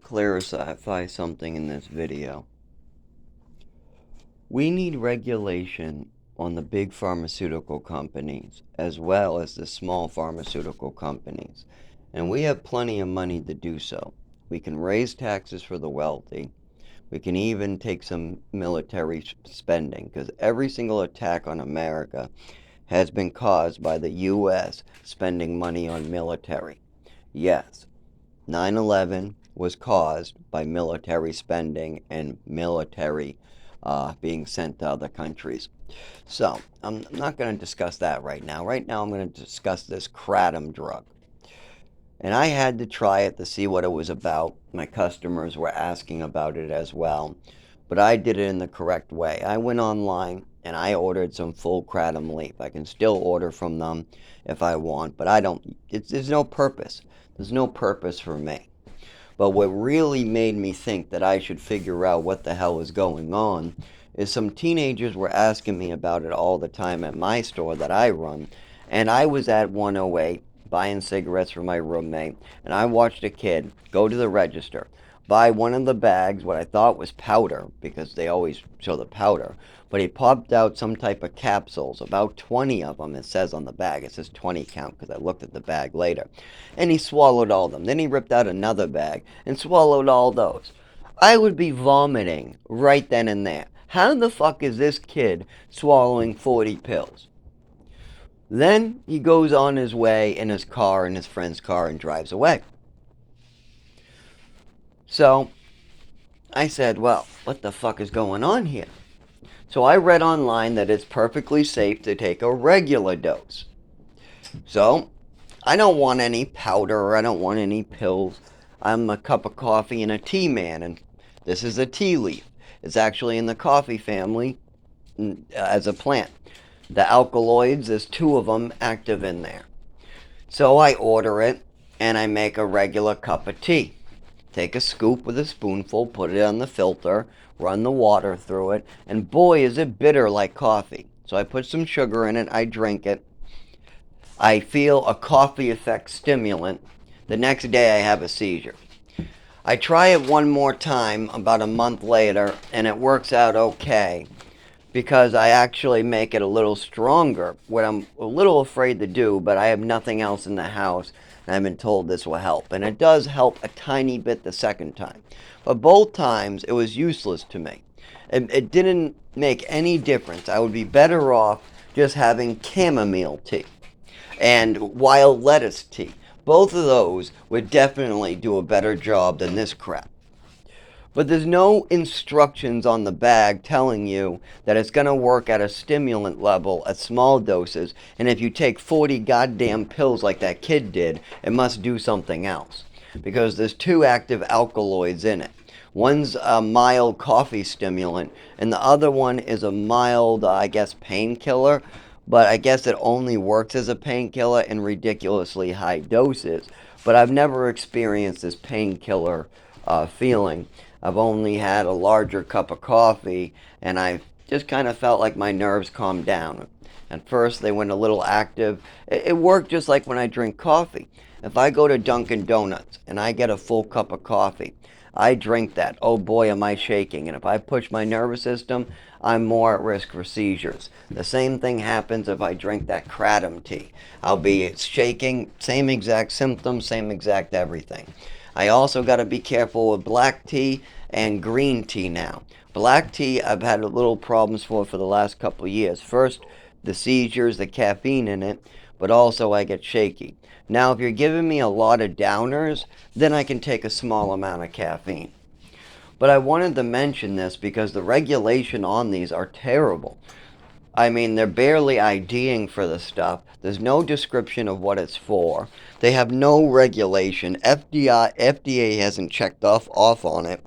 clarify something in this video. We need regulation on the big pharmaceutical companies as well as the small pharmaceutical companies. And we have plenty of money to do so. We can raise taxes for the wealthy. We can even take some military spending because every single attack on America has been caused by the U.S. spending money on military. Yes, 9/11 was caused by military spending and military being sent to other countries. So, I'm not going to discuss that right now. Right now, I'm going to discuss this kratom drug. And I had to try it to see what it was about. My customers were asking about it as well. But I did it in the correct way. I went online and I ordered some full kratom leaf. I can still order from them if I want, but I don't. There's no purpose. There's no purpose for me. But what really made me think that I should figure out what the hell is going on is some teenagers were asking me about it all the time at my store that I run. And I was at 108 buying cigarettes for my roommate, and I watched a kid go to the register, buy one of the bags, what I thought was powder, because they always show the powder, but he popped out some type of capsules, about 20 of them, it says on the bag. It says 20 count because I looked at the bag later. And he swallowed all of them. Then he ripped out another bag and swallowed all those. I would be vomiting right then and there. How the fuck is this kid swallowing 40 pills? Then he goes on his way in his car, in his friend's car, and drives away. So I said, well, what the fuck is going on here? So I read online that it's perfectly safe to take a regular dose. So I don't want any powder or I don't want any pills. I'm a cup of coffee and a tea man, and this is a tea leaf. It's actually in the coffee family as a plant. The alkaloids, there's two of them active in there. So I order it and I make a regular cup of tea. Take a scoop with a spoonful, put it on the filter, run the water through it, and boy, is it bitter like coffee. So I put some sugar in it, I drink it. I feel a coffee effect stimulant. The next day I have a seizure. I try it one more time about a month later, and it works out okay because I actually make it a little stronger, what I'm a little afraid to do, but I have nothing else in the house, and I've been told this will help. And it does help a tiny bit the second time. But both times, it was useless to me. It didn't make any difference. I would be better off just having chamomile tea and wild lettuce tea. Both of those would definitely do a better job than this crap. But there's no instructions on the bag telling you that it's going to work at a stimulant level at small doses, and if you take 40 goddamn pills like that kid did, it must do something else. Because there's two active alkaloids in it. One's a mild coffee stimulant, and the other one is a mild, I guess, painkiller. But I guess it only works as a painkiller in ridiculously high doses. But I've never experienced this painkiller feeling. I've only had a larger cup of coffee, and I just kind of felt like my nerves calmed down. At first, they went a little active. It worked just like when I drink coffee. If I go to Dunkin' Donuts and I get a full cup of coffee, I drink that. Oh boy, am I shaking. And if I push my nervous system, I'm more at risk for seizures. The same thing happens if I drink that kratom tea. I'll be shaking, same exact symptoms, same exact everything. I also got to be careful with black tea and green tea now. Black tea I've had a little problems for the last couple of years. First, the seizures, the caffeine in it, but also I get shaky. Now, if you're giving me a lot of downers, then I can take a small amount of caffeine. But I wanted to mention this because the regulation on these are terrible. I mean, they're barely IDing for the stuff. There's no description of what it's for. They have no regulation. FDA hasn't checked off on it.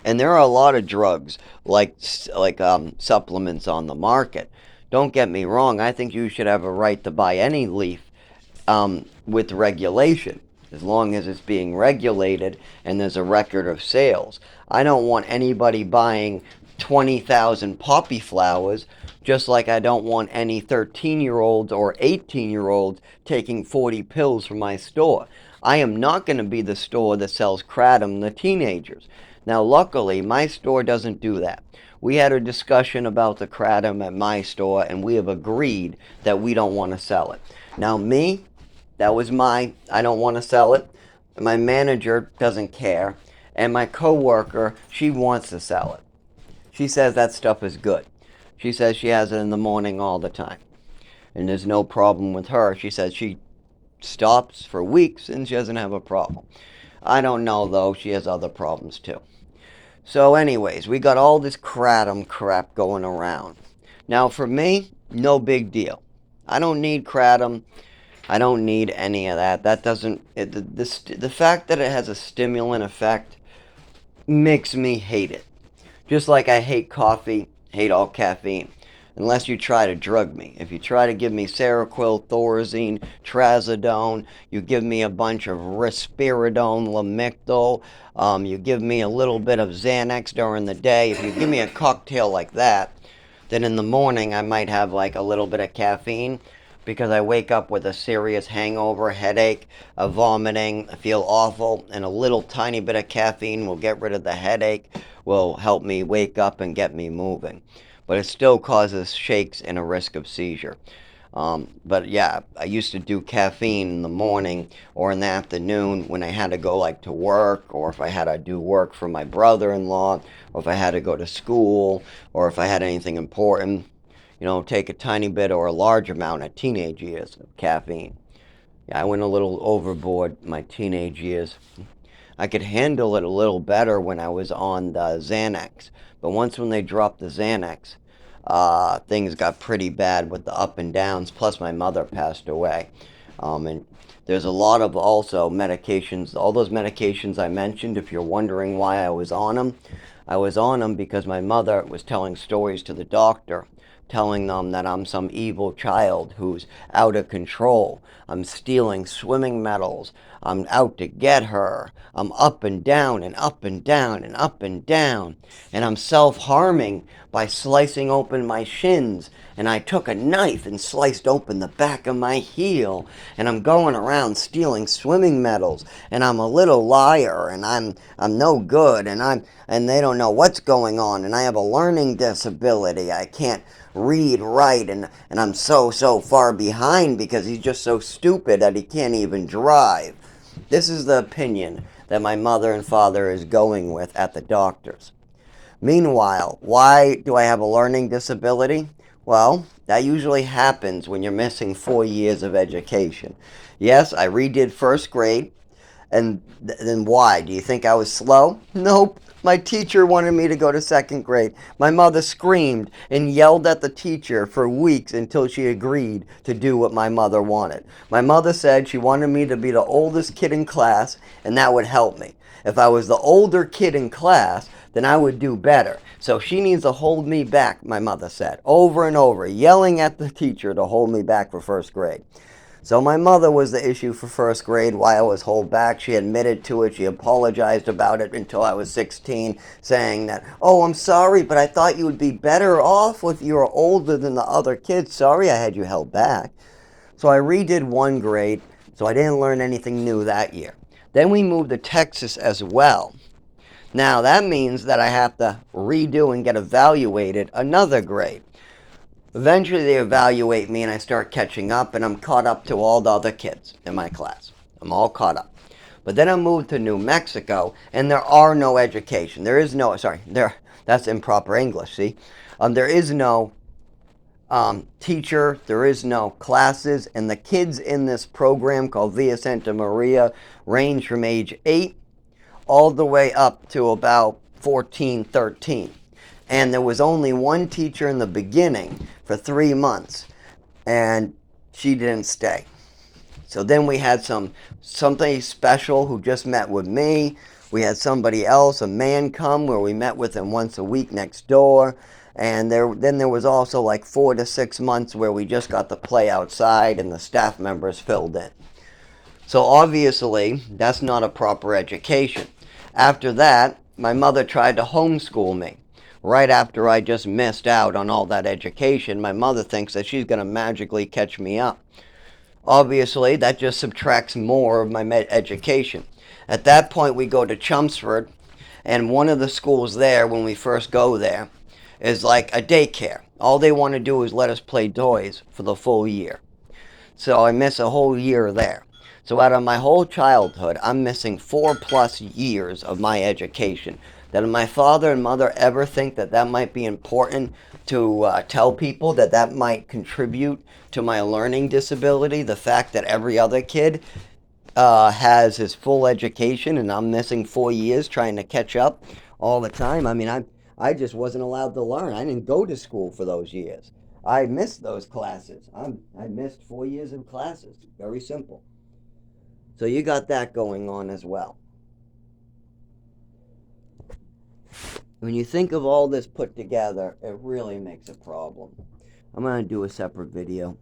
And there are a lot of drugs like supplements on the market. Don't get me wrong. I think you should have a right to buy any leaf with regulation, as long as it's being regulated and there's a record of sales. I don't want anybody buying 20,000 poppy flowers, just like I don't want any 13-year-olds or 18-year-olds taking 40 pills from my store. I am not going to be the store that sells kratom to teenagers. Now, luckily, my store doesn't do that. We had a discussion about the kratom at my store, and we have agreed that we don't want to sell it. Now, me, I don't want to sell it. My manager doesn't care, and my coworker, she wants to sell it. She says that stuff is good. She says she has it in the morning all the time, and there's no problem with her. She says she stops for weeks and she doesn't have a problem. I don't know though, she has other problems too. So anyways, we got all this kratom crap going around. Now for me, no big deal. I don't need kratom. I don't need any of that. That doesn't, the fact that it has a stimulant effect makes me hate it. Just like I hate coffee, hate all caffeine. Unless you try to drug me. If you try to give me Seroquel, Thorazine, Trazodone, you give me a bunch of Risperidone, Lamictal, you give me a little bit of Xanax during the day. If you give me a cocktail like that, then in the morning I might have like a little bit of caffeine because I wake up with a serious hangover, headache, a vomiting, I feel awful, and a little tiny bit of caffeine will get rid of the headache, will help me wake up and get me moving. But it still causes shakes and a risk of seizure. But yeah, I used to do caffeine in the morning or in the afternoon when I had to go like to work, or if I had to do work for my brother-in-law, or if I had to go to school, or if I had anything important. Take a tiny bit or a large amount at teenage years of caffeine. Yeah, I went a little overboard in my teenage years. I could handle it a little better when I was on the Xanax. But when they dropped the Xanax, things got pretty bad with the up and downs. Plus, my mother passed away. And there's a lot of also medications. All those medications I mentioned, if you're wondering why I was on them, I was on them because my mother was telling stories to the doctor, telling them that I'm some evil child who's out of control. I'm stealing swimming medals. I'm out to get her. I'm up and down and up and down and up and down. And I'm self-harming by slicing open my shins. And I took a knife and sliced open the back of my heel. And I'm going around stealing swimming medals. And I'm a little liar. And I'm no good. And they don't know what's going on. And I have a learning disability. I can't read, write, and I'm so far behind because he's just so stupid that he can't even drive. This is the opinion that my mother and father is going with at the doctors. Meanwhile, why do I have a learning disability? Well, that usually happens when you're missing 4 years of education. Yes, I redid first grade, and then why? Do you think I was slow? Nope. My teacher wanted me to go to second grade. My mother screamed and yelled at the teacher for weeks until she agreed to do what my mother wanted. My mother said she wanted me to be the oldest kid in class, and that would help me. If I was the older kid in class, then I would do better. So she needs to hold me back, my mother said, over and over, yelling at the teacher to hold me back for first grade. So my mother was the issue for first grade, why I was held back. She admitted to it. She apologized about it until I was 16, saying that, oh, I'm sorry, but I thought you would be better off if you were older than the other kids. Sorry I had you held back. So I redid 1 grade, so I didn't learn anything new that year. Then we moved to Texas as well. Now that means that I have to redo and get evaluated another grade. Eventually they evaluate me and I start catching up, and I'm caught up to all the other kids in my class. I'm all caught up. But then I moved to New Mexico and there are no education. That's improper English, see? There is no teacher, there is no classes, and the kids in this program called Via Santa Maria range from age 8 all the way up to about 14, 13. And there was only one teacher in the beginning for 3 months, and she didn't stay. So then we had somebody special who just met with me. We had somebody else, a man, come where we met with him once a week next door. And then there was also like 4 to 6 months where we just got to play outside and the staff members filled in. So obviously, that's not a proper education. After that, my mother tried to homeschool me. Right after I just missed out on all that education, my mother thinks that she's going to magically catch me up. obviously that just subtracts more of my education. At that point, we go to Chelmsford, and one of the schools there, when we first go there, is like a daycare. All they want to do is let us play toys for the full year. So I miss a whole year there. So out of my whole childhood, I'm missing 4+ years of my education. Did my father and mother ever think that that might be important to tell people, that that might contribute to my learning disability? The fact that every other kid has his full education and I'm missing 4 years trying to catch up all the time. I mean, I just wasn't allowed to learn. I didn't go to school for those years. I missed those classes. I missed 4 years of classes. Very simple. So you got that going on as well. When you think of all this put together, it really makes a problem. I'm going to do a separate video.